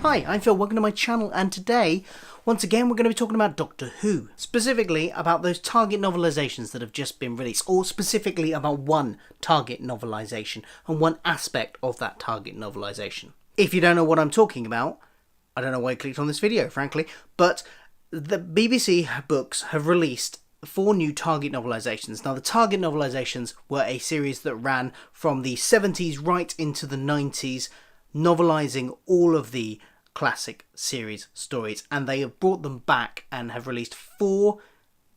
Hi, I'm Phil, welcome to my channel, and today, once again, we're going to be talking about Doctor Who. Specifically about those Target novelisations that have just been released, or specifically about one Target novelisation, and one aspect of that Target novelisation. If you don't know what I'm talking about, I don't know why you clicked on this video, frankly, but the BBC books have released 4 new Target novelisations. Now, the Target novelisations were a series that ran from the 70s right into the 90s, novelising all of the classic series stories, and they have brought them back and have released 4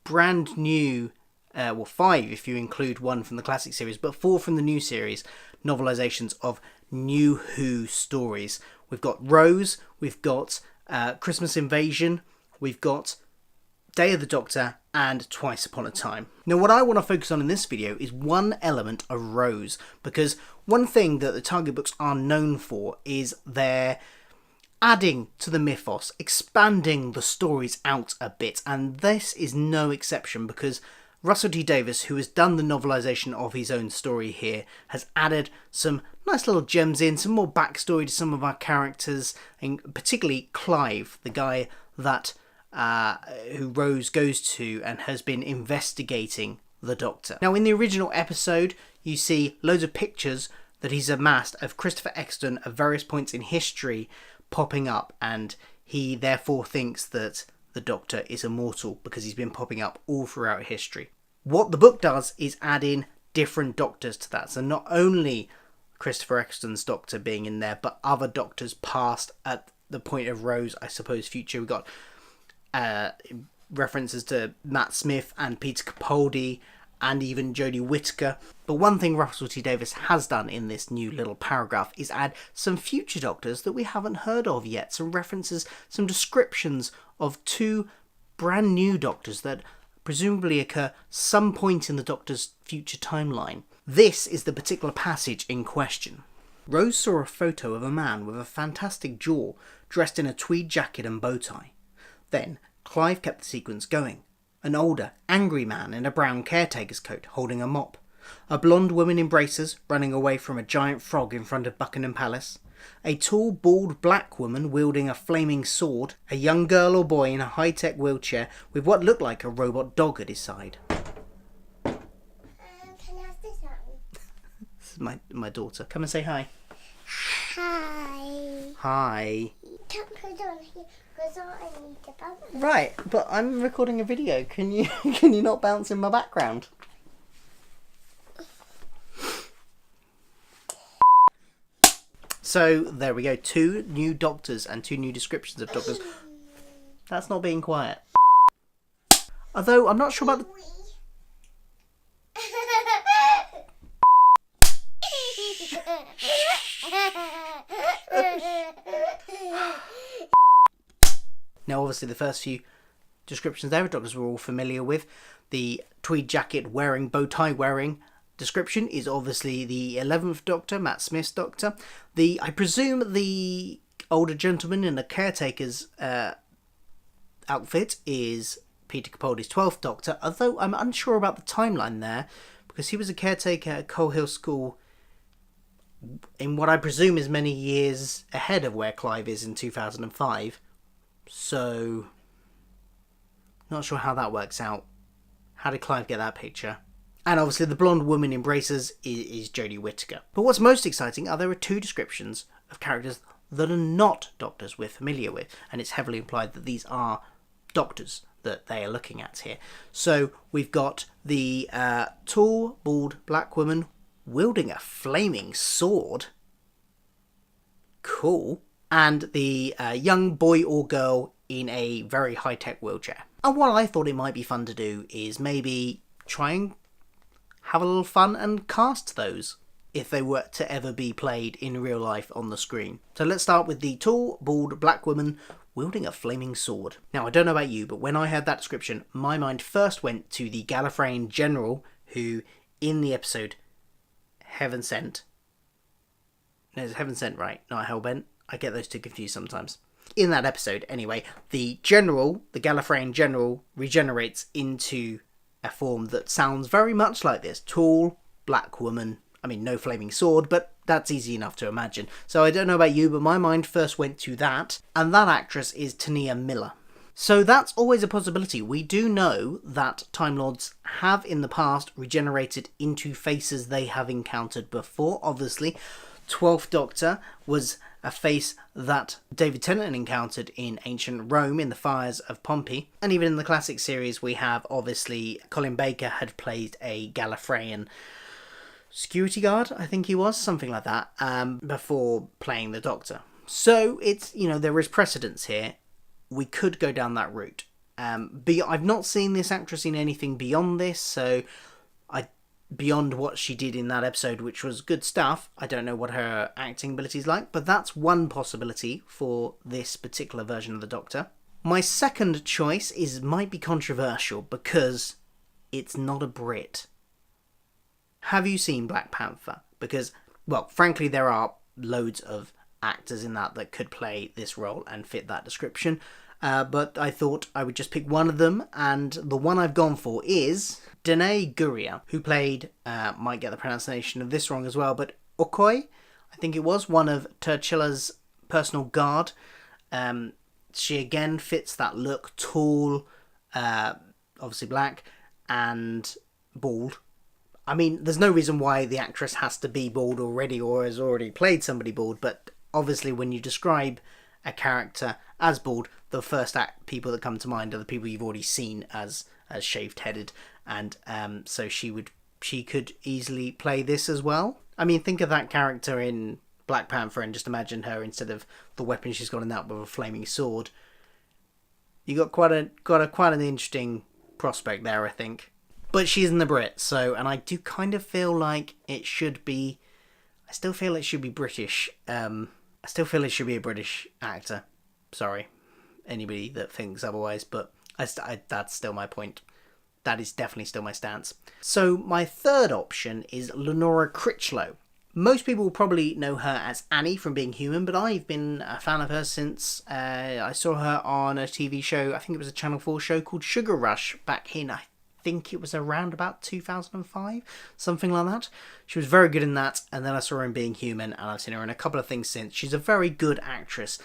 brand new, 5 if you include one from the classic series, but 4 from the new series, novelisations of New Who stories. We've got Rose, we've got Christmas Invasion, we've got Day of the Doctor, and Twice Upon a Time. Now, what I want to focus on in this video is one element of Rose, because one thing that the Target books are known for is their adding to the mythos, expanding the stories out a bit, and this is no exception, because Russel T Davies, who has done the novelisation of his own story here, has added some nice little gems in, some more backstory to some of our characters, and particularly Clive, the guy that who Rose goes to and has been investigating the Doctor. Now, in the original episode, you see loads of pictures that he's amassed of Christopher Eccleston at various points in history popping up, and he therefore thinks that the Doctor is immortal because he's been popping up all throughout history. What the book does is add in different Doctors to that, so not only Christopher Eccleston's Doctor being in there, but other Doctors past at the point of Rose, I suppose, future. We've got references to Matt Smith and Peter Capaldi and even Jodie Whittaker. But one thing Russel T Davies has done in this new little paragraph is add some future Doctors that we haven't heard of yet. Some references, some descriptions of 2 brand new Doctors that presumably occur some point in the Doctor's future timeline. This is the particular passage in question. Rose saw a photo of a man with a fantastic jaw, dressed in a tweed jacket and bow tie. Then Clive kept the sequence going. An older, angry man in a brown caretaker's coat holding a mop. A blonde woman in braces running away from a giant frog in front of Buckingham Palace. A tall, bald black woman wielding a flaming sword. A young girl or boy in a high-tech wheelchair with what looked like a robot dog at his side. Can I have this on? This is my daughter. Come and say hi. Hi. Hi. Don't put it on here because I need to bounce. Right, but I'm recording a video. Can you not bounce in my background? So there we go. 2 new Doctors and 2 new descriptions of Doctors. That's not being quiet. Although I'm not sure about the... Now, obviously, the first few descriptions there of Doctors we're all familiar with. The tweed jacket wearing, bow tie wearing description is obviously the 11th Doctor, Matt Smith's Doctor. I presume the older gentleman in the caretaker's outfit is Peter Capaldi's 12th Doctor, although I'm unsure about the timeline there, because he was a caretaker at Coal Hill School in what I presume is many years ahead of where Clive is in 2005. So, not sure how that works out. How did Clive get that picture? And obviously the blonde woman in braces is Jodie Whittaker. But what's most exciting are there are 2 descriptions of characters that are not Doctors we're familiar with. And it's heavily implied that these are Doctors that they are looking at here. So we've got the tall, bald black woman wielding a flaming sword. Cool. And the young boy or girl in a very high-tech wheelchair. And what I thought it might be fun to do is maybe try and have a little fun and cast those if they were to ever be played in real life on the screen. So let's start with the tall, bald black woman wielding a flaming sword. Now, I don't know about you, but when I heard that description, my mind first went to the Gallifreyan general who, in the episode Heaven Sent... No, it's Heaven Sent, right? Not Hellbent. I get those two confused sometimes. In that episode, anyway, the Gallifreyan general, regenerates into a form that sounds very much like this. Tall, black woman. I mean, no flaming sword, but That's easy enough to imagine. So I don't know about you, but my mind first went to that, and that actress is Taniya Miller. So that's always a possibility. We do know that Time Lords have in the past regenerated into faces they have encountered before. Obviously, 12th Doctor was a face that David Tennant encountered in ancient Rome in the fires of Pompeii. And even in the classic series we have, obviously, Colin Baker had played a Gallifreyan security guard, I think he was, something like that, before playing the Doctor. So it's, there is precedence here. We could go down that route. I've not seen this actress in anything beyond this, so beyond what she did in that episode, which was good stuff, I don't know what her acting ability is like, but that's one possibility for this particular version of the Doctor. My second choice might be controversial because it's not a Brit. Have you seen Black Panther? Because, well, frankly, there are loads of actors in that could play this role and fit that description. But I thought I would just pick one of them, and the one I've gone for is Danai Gurira, who played, might get the pronunciation of this wrong as well, but Okoye, I think it was, one of T'Challa's personal guard. She again fits that look, tall, obviously black, and bald. I mean, there's no reason why the actress has to be bald already or has already played somebody bald, but obviously when you describe a character as bald, the first people that come to mind are the people you've already seen as shaved-headed, and so she could easily play this as well. I mean, think of that character in Black Panther and just imagine her instead of the weapon she's got in that with a flaming sword. You got quite an interesting prospect there, I think. But she's in the Brit, and I do kind of feel like it should be. I still feel it should be British. I still feel it should be a British actor. Sorry, anybody that thinks otherwise, but that's still my point. That is definitely still my stance. So my third option is Leonora Critchlow. Most people will probably know her as Annie from Being Human, but I've been a fan of her since I saw her on a TV show. I think it was a Channel 4 show called Sugar Rush back in, I think it was around about 2005, something like that. She was very good in that, and then I saw her in Being Human, and I've seen her in a couple of things since. She's a very good actress.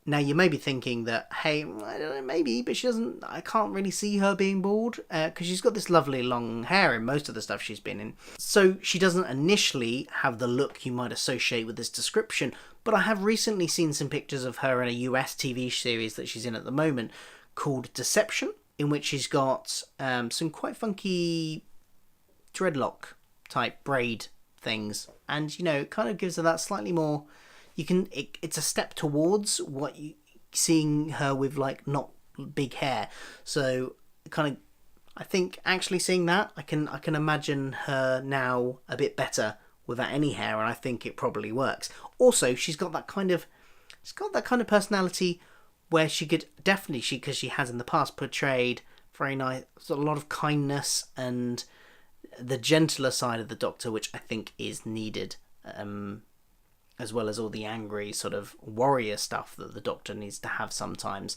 Now you may be thinking that, hey, I don't know, maybe, but I can't really see her being bald, because she's got this lovely long hair in most of the stuff she's been in. So she doesn't initially have the look you might associate with this description, but I have recently seen some pictures of her in a US TV series that she's in at the moment called Deception, in which she's got some quite funky dreadlock type braid things, and it kind of gives her that slightly more. It's a step towards what you seeing her with like not big hair. So I think actually seeing that, I can imagine her now a bit better without any hair, and I think it probably works. Also, she's got that kind of personality where she could definitely, because she has in the past portrayed very nice, a lot of kindness and the gentler side of the Doctor, which I think is needed, as well as all the angry sort of warrior stuff that the Doctor needs to have sometimes.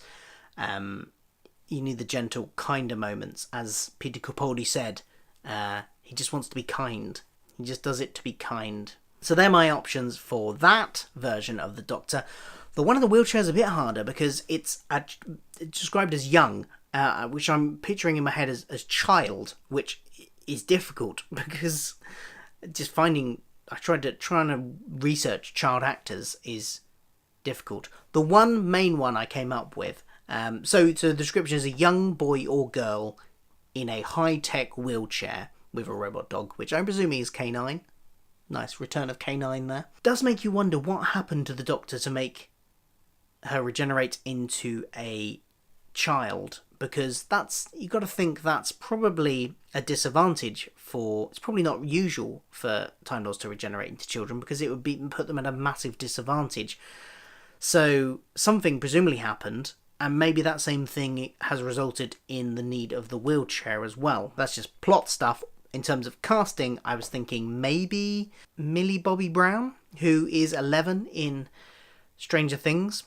You need the gentle, kinder moments. As Peter Capaldi said, he just wants to be kind. He just does it to be kind. So they're my options for that version of the Doctor. The one in the wheelchair is a bit harder because it's described as young, which I'm picturing in my head as child, which is difficult because just trying to research child actors is difficult. The main one I came up with, so the description is a young boy or girl in a high-tech wheelchair with a robot dog, which I'm presuming is K9. Nice return of K9 there. Does make you wonder what happened to the Doctor to make her regenerate into a child, because you got to think that's probably a disadvantage it's probably not usual for Time Lords to regenerate into children, because it would put them at a massive disadvantage. So something presumably happened, and maybe that same thing has resulted in the need of the wheelchair as well. That's just plot stuff. In terms of casting, I was thinking maybe Millie Bobby Brown, who is 11 in Stranger Things.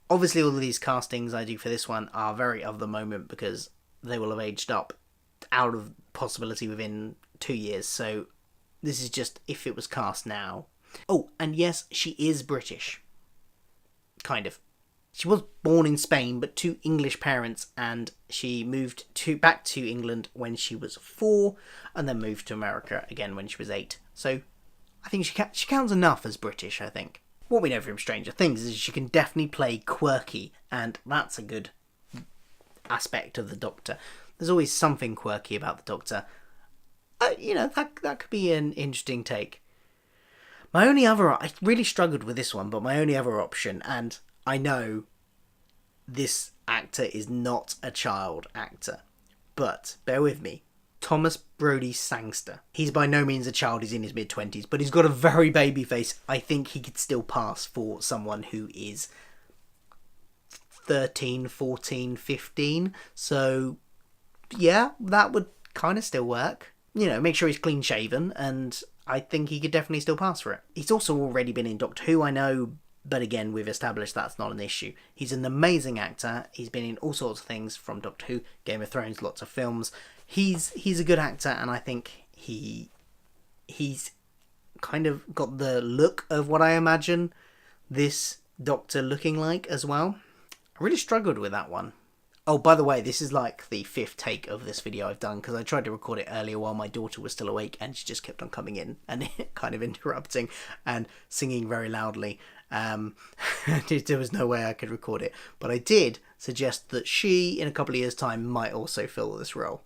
Obviously, all of these castings I do for this one are very of the moment because they will have aged up out of possibility within 2 years. So This is just if it was cast now. Oh, and yes, she is British. Kind of. She was born in Spain, but to English parents, and she moved back to England when she was 4, and then moved to America again when she was 8. So I think she counts enough as British, I think. What we know from Stranger Things is she can definitely play quirky, and that's a good aspect of the Doctor. There's always something quirky about the Doctor. That could be an interesting take. I really struggled with this one, but my only other option, and I know this actor is not a child actor, but bear with me. Thomas Brodie-Sangster. He's by no means a child, he's in his mid-20s, but he's got a very baby face. I think he could still pass for someone who is 13, 14, 15. So, yeah, that would kind of still work. Make sure he's clean-shaven, and I think he could definitely still pass for it. He's also already been in Doctor Who, I know, but again, we've established that's not an issue. He's an amazing actor. He's been in all sorts of things from Doctor Who, Game of Thrones, lots of films. He's a good actor, and I think he's kind of got the look of what I imagine this Doctor looking like as well. I really struggled with that one. Oh, by the way, this is like the 5th take of this video I've done, because I tried to record it earlier while my daughter was still awake, and she just kept on coming in and kind of interrupting and singing very loudly. There was no way I could record it, but I did suggest that she, in a couple of years' time, might also fill this role.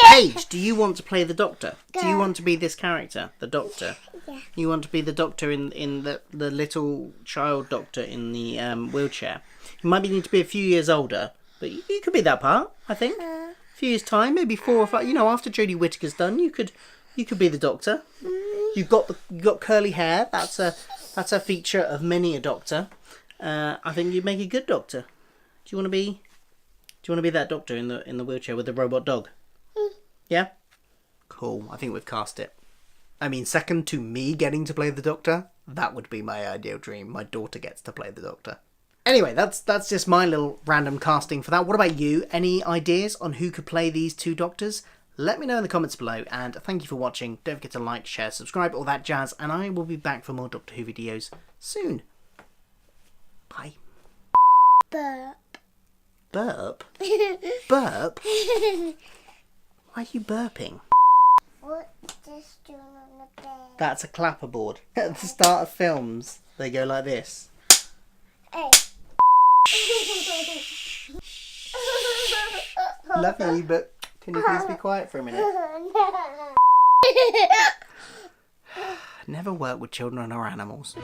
Paige, do you want to play the Doctor? Do you want to be this character, the Doctor? Yeah. You want to be the Doctor in the little child Doctor in the wheelchair? You might need to be a few years older, but you could be that part, I think. A few years' time, maybe 4 or 5. After Jodie Whittaker's done, you could be the Doctor. You've got curly hair. That's a feature of many a Doctor. I think you'd make a good Doctor. Do you want to be that Doctor in the wheelchair with the robot dog? Yeah? Cool. I think we've cast it. I mean, second to me getting to play the Doctor, that would be my ideal dream. My daughter gets to play the Doctor. Anyway, that's just my little random casting for that. What about you? Any ideas on who could play these 2 Doctors? Let me know in the comments below, and thank you for watching. Don't forget to like, share, subscribe, all that jazz, and I will be back for more Doctor Who videos soon. Bye. Burp. Burp? Burp? Why are you burping? What's this doing on the bed? That's a clapperboard. At the start of films, they go like this. Hey. Love you, but can you please be quiet for a minute? Never work with children or animals.